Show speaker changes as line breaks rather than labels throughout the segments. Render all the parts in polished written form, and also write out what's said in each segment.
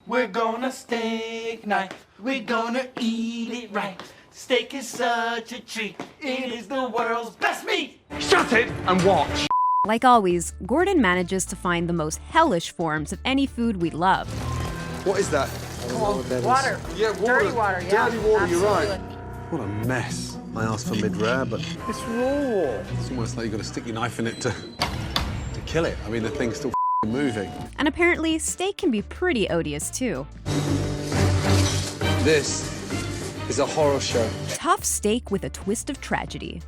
We're gonna steak night. We're gonna eat it right. Steak is such a treat. It is the world's best meat.
Shut it and watch.
Like always, Gordon manages to find the most hellish forms of any food we love.
What is that?
Water.
Yeah, water.
Dirty water, yeah.
Dirty water, you're right.
Absolutely.
What a mess. I asked for mid-rare, but it's raw. It's almost like you've got to stick your knife in it to kill it. I mean, the thing's still moving.
And apparently, steak can be pretty odious too.
This is a horror show.
Tough steak with a twist of tragedy.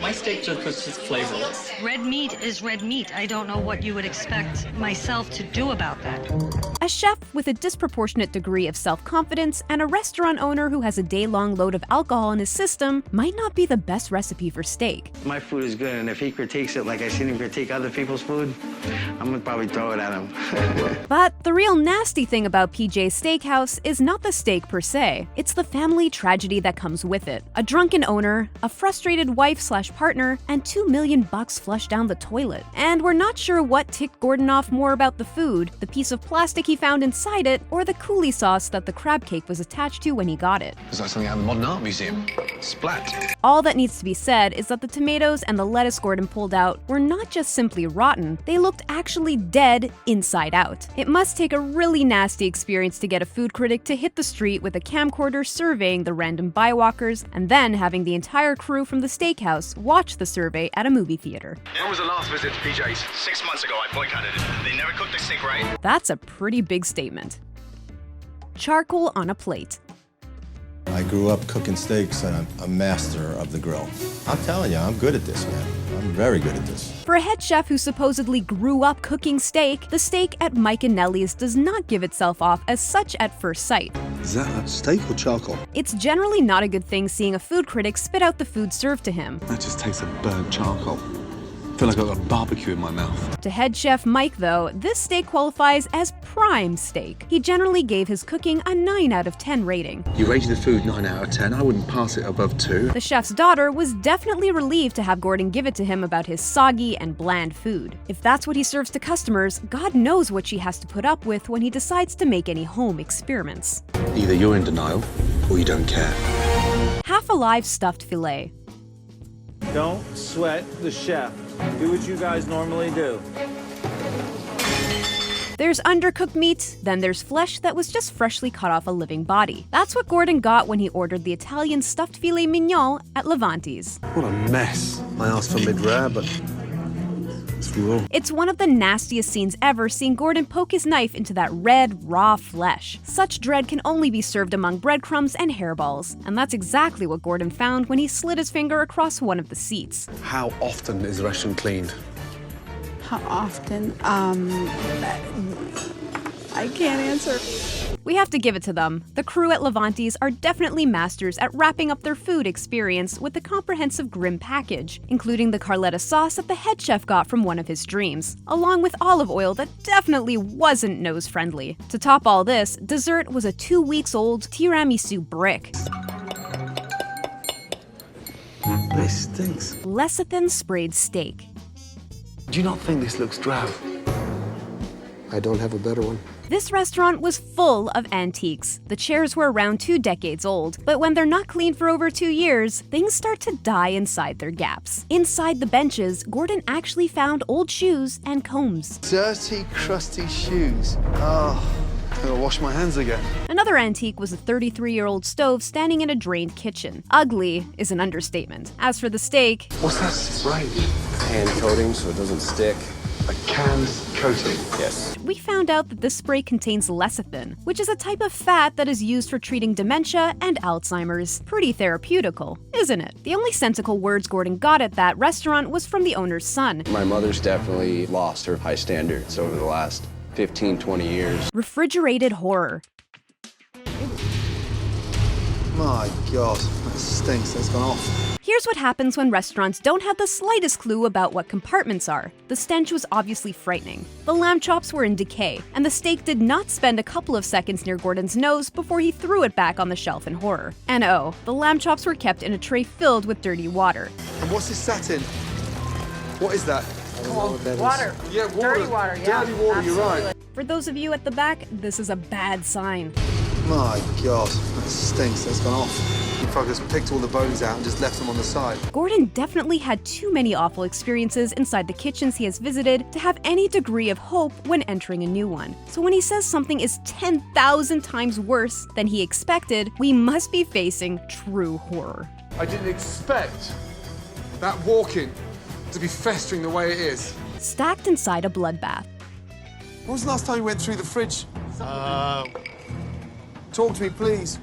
My steak just was just flavorless.
Red meat is red meat. I don't know what you would expect myself to do about that.
A chef with a disproportionate degree of self-confidence and a restaurant owner who has a day-long load of alcohol in his system might not be the best recipe for steak.
My food is good, and if he critiques it like I seen him critique other people's food, I'm gonna probably throw it at him.
But the real nasty thing about PJ's Steakhouse is not the steak per se, it's the family tragedy that comes with it. A drunken owner, a frustrated wife/partner, and $2 million flushed down the toilet. And we're not sure what ticked Gordon off more about the food, the piece of plastic he found inside it, or the coulis sauce that the crab cake was attached to when he got it.
Is that something out of the Modern Art Museum? Splat.
All that needs to be said is that the tomatoes and the lettuce Gordon pulled out were not just simply rotten, they looked actually dead inside out. It must take a really nasty experience to get a food critic to hit the street with a camcorder surveying the random bywalkers, and then having the entire crew from the steakhouse watch the survey at a movie theater.
When was the last visit to PJ's?
6 months ago, I boycotted it. They never cooked the steak right.
That's a pretty big statement. Charcoal on a plate.
I grew up cooking steaks and I'm a master of the grill. I'm telling you, I'm good at this, man. I'm very good at this.
For a head chef who supposedly grew up cooking steak, the steak at Mike and Nellie's does not give itself off as such at first sight.
Is that a steak or charcoal?
It's generally not a good thing seeing a food critic spit out the food served to him.
That just tastes of burnt charcoal. I feel like I've got a barbecue in my mouth.
To head chef Mike, though, this steak qualifies as prime steak. He generally gave his cooking a 9 out of 10 rating.
You rated the food 9 out of 10. I wouldn't pass it above 2.
The chef's daughter was definitely relieved to have Gordon give it to him about his soggy and bland food. If that's what he serves to customers, God knows what she has to put up with when he decides to make any home experiments.
Either you're in denial or you don't care.
Half-alive stuffed filet.
Don't sweat the chef. Do what you guys normally do.
There's undercooked meat, then there's flesh that was just freshly cut off a living body. That's what Gordon got when he ordered the Italian stuffed filet mignon at Levante's.
What a mess. I asked for mid-rare, but it's raw.
It's one of the nastiest scenes ever, seeing Gordon poke his knife into that red, raw flesh. Such dread can only be served among breadcrumbs and hairballs, and that's exactly what Gordon found when he slid his finger across one of the seats.
How often is the restaurant cleaned?
How often? I can't answer.
We have to give it to them. The crew at Levante's are definitely masters at wrapping up their food experience with a comprehensive grim package, including the Carletta sauce that the head chef got from one of his dreams, along with olive oil that definitely wasn't nose-friendly. To top all this, dessert was a 2-week-old tiramisu brick.
This stinks.
Lecithin-Sprayed Steak.
Do you not think this looks drab? I don't have a better one.
This restaurant was full of antiques. The chairs were around 2 decades old, but when they're not cleaned for over 2 years, things start to die inside their gaps. Inside the benches, Gordon actually found old shoes and combs.
Dirty, crusty shoes. Oh, I'm gonna wash my hands again.
Another antique was a 33-year-old stove standing in a drained kitchen. Ugly is an understatement. As for the steak,
What's that spray?
Hand coating so it doesn't stick.
A canned coating?
Yes.
we found out that this spray contains lecithin, which is a type of fat that is used for treating dementia and Alzheimer's. Pretty therapeutical, isn't it? The only sensical words Gordon got at that restaurant was from the owner's son.
My mother's definitely lost her high standards over the last 15, 20 years.
Refrigerated Horror.
My God, that stinks. That's gone off.
Here's what happens when restaurants don't have the slightest clue about what compartments are. The stench was obviously frightening. The lamb chops were in decay, and the steak did not spend a couple of seconds near Gordon's nose before he threw it back on the shelf in horror. And oh, the lamb chops were kept in a tray filled with dirty water.
And what's this sat in? What is that?
Come on, water.
Yeah, water.
Dirty water, yeah.
Dirty water, you're right.
For those of you at the back, this is a bad sign.
My God, that stinks. That's gone off. The fuckers picked all the bones out and just left them on the side.
Gordon definitely had too many awful experiences inside the kitchens he has visited to have any degree of hope when entering a new one. So when he says something is 10,000 times worse than he expected, we must be facing true horror.
I didn't expect that walk-in to be festering the way it is.
Stacked inside a bloodbath.
When was the last time you went through the fridge? Talk to me, please.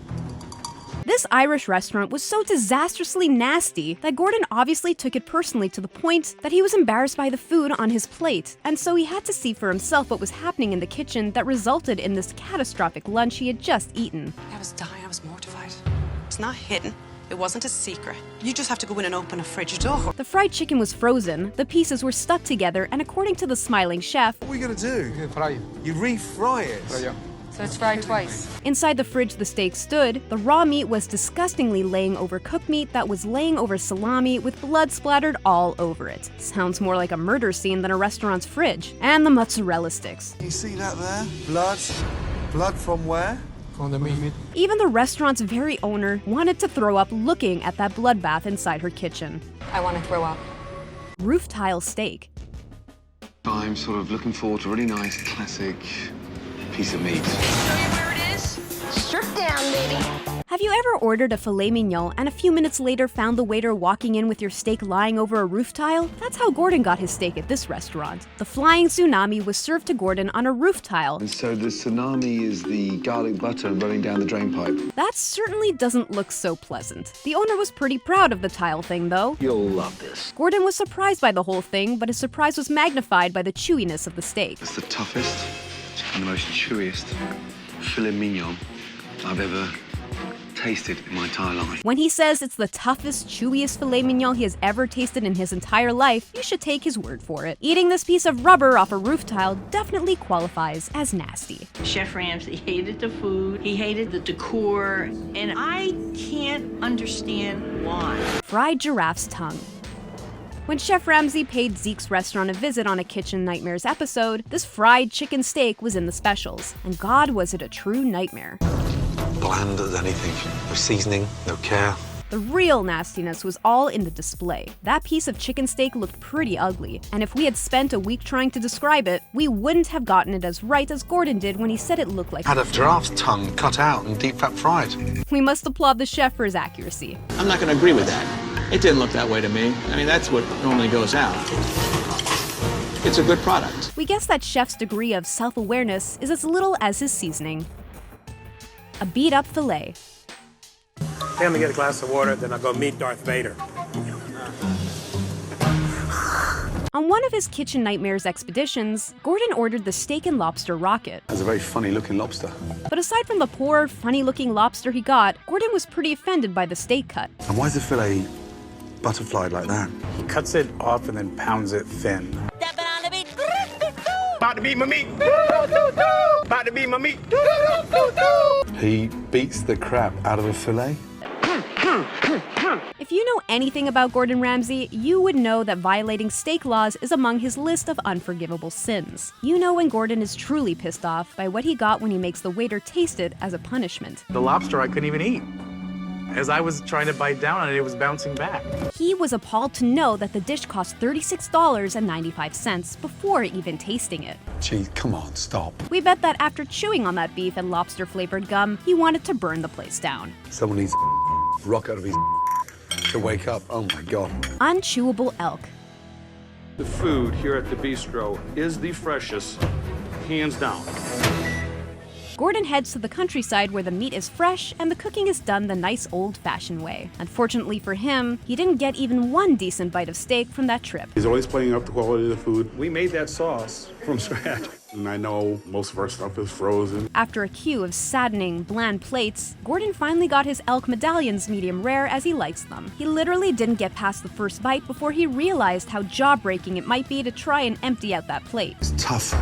This Irish restaurant was so disastrously nasty that Gordon obviously took it personally to the point that he was embarrassed by the food on his plate, and so he had to see for himself what was happening in the kitchen that resulted in this catastrophic lunch he had just eaten.
I was dying, I was mortified. It's not hidden. It wasn't a secret. You just have to go in and open a fridge door.
The fried chicken was frozen, the pieces were stuck together, and according to the smiling chef,
What are you going to do? You refry it.
So it's fried twice.
inside the fridge the steak stood, the raw meat was disgustingly laying over cooked meat that was laying over salami with blood splattered all over it. Sounds more like a murder scene than a restaurant's fridge. And the mozzarella sticks.
You see that there? Blood? Blood from where? From the meat.
Even the restaurant's very owner wanted to throw up looking at that bloodbath inside her kitchen.
I want to throw up.
Roof tile steak.
I'm sort of looking forward to a really nice, classic piece of meat.
Show you where it is? Strip down, baby.
Have you ever ordered a filet mignon and a few minutes later found the waiter walking in with your steak lying over a roof tile? That's how Gordon got his steak at this restaurant. The flying tsunami was served to Gordon on a roof tile.
And so the tsunami is the garlic butter running down the drain pipe.
That certainly doesn't look so pleasant. The owner was pretty proud of the tile thing, though.
You'll love this.
Gordon was surprised by the whole thing, but his surprise was magnified by the chewiness of the steak.
It's the toughest and the most chewiest filet mignon I've ever tasted in my entire life.
When he says it's the toughest, chewiest filet mignon he has ever tasted in his entire life, you should take his word for it. Eating this piece of rubber off a roof tile definitely qualifies as nasty.
Chef Ramsay hated the food, he hated the decor, and I can't understand why.
Fried giraffe's tongue. When Chef Ramsay paid Zeke's restaurant a visit on a Kitchen Nightmares episode, this fried chicken steak was in the specials. And God, was it a true nightmare.
Bland as anything. No seasoning, no care.
The real nastiness was all in the display. That piece of chicken steak looked pretty ugly, and if we had spent a week trying to describe it, we wouldn't have gotten it as right as Gordon did when he said it looked like
Had a giraffe's tongue cut out and deep fat fried.
We must applaud the chef for his accuracy.
I'm not going to agree with that. It didn't look that way to me. I mean, that's what normally goes out. It's a good product.
We guess that chef's degree of self-awareness is as little as his seasoning. A beat-up fillet.
Hey, I'm gonna get a glass of water, then I'll go meet Darth Vader.
On one of his Kitchen Nightmares expeditions, Gordon ordered the steak and lobster rocket.
That's a very funny looking lobster.
But aside from the poor, funny-looking lobster he got, Gordon was pretty offended by the steak cut.
And why is the fillet butterflied like that?
He cuts it off and then pounds it thin. About to be my meat. About to be my meat.
He beats the crap out of a fillet.
If you know anything about Gordon Ramsay, you would know that violating steak laws is among his list of unforgivable sins. You know when Gordon is truly pissed off by what he got when he makes the waiter taste it as a punishment.
The lobster I couldn't even eat. As I was trying to bite down on it, it was bouncing back.
He was appalled to know that the dish cost $36.95 before even tasting it.
Gee, come on, stop.
We bet that after chewing on that beef and lobster-flavored gum, he wanted to burn the place down.
Someone needs a rock out of his to wake up. Oh my God.
Unchewable Elk.
The food here at the bistro is the freshest, hands down.
Gordon heads to the countryside where the meat is fresh and the cooking is done the nice old-fashioned way. Unfortunately for him, he didn't get even one decent bite of steak from that trip.
He's always playing up the quality of the food.
We made that sauce from scratch.
And I know most of our stuff is frozen.
After a queue of saddening, bland plates, Gordon finally got his elk medallions medium rare as he likes them. He literally didn't get past the first bite before he realized how jaw-breaking it might be to try and empty out that plate.
It's tough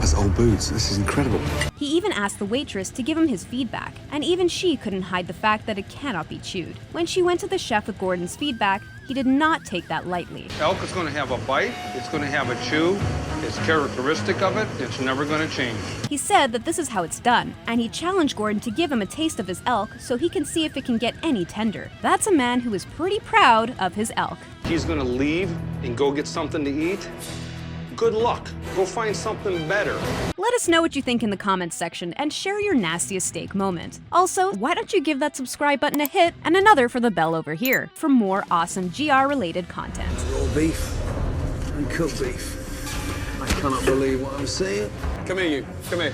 as old boots. This is incredible.
He even asked the waitress to give him his feedback, and even she couldn't hide the fact that it cannot be chewed. When she went to the chef with Gordon's feedback, He did not take that lightly.
Elk is going to have a bite, it's going to have a chew, it's characteristic of it, it's never going to change.
He said that this is how it's done, and he challenged Gordon to give him a taste of his elk so he can see if it can get any tender. That's a man who is pretty proud of his elk.
He's going to leave and go get something to eat. Good luck. Go find something better.
Let us know what you think in the comments section and share your nastiest steak moment. Also, why don't you give that subscribe button a hit and another for the bell over here for more awesome GR-related content.
Raw beef and cooked beef. I cannot believe what I'm seeing. Come here, you. Come here.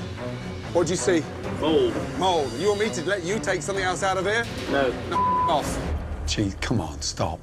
What'd you see?
Mold.
Mold. You want me to let you take something else out of here?
No.
No, off. Gee, come on, stop.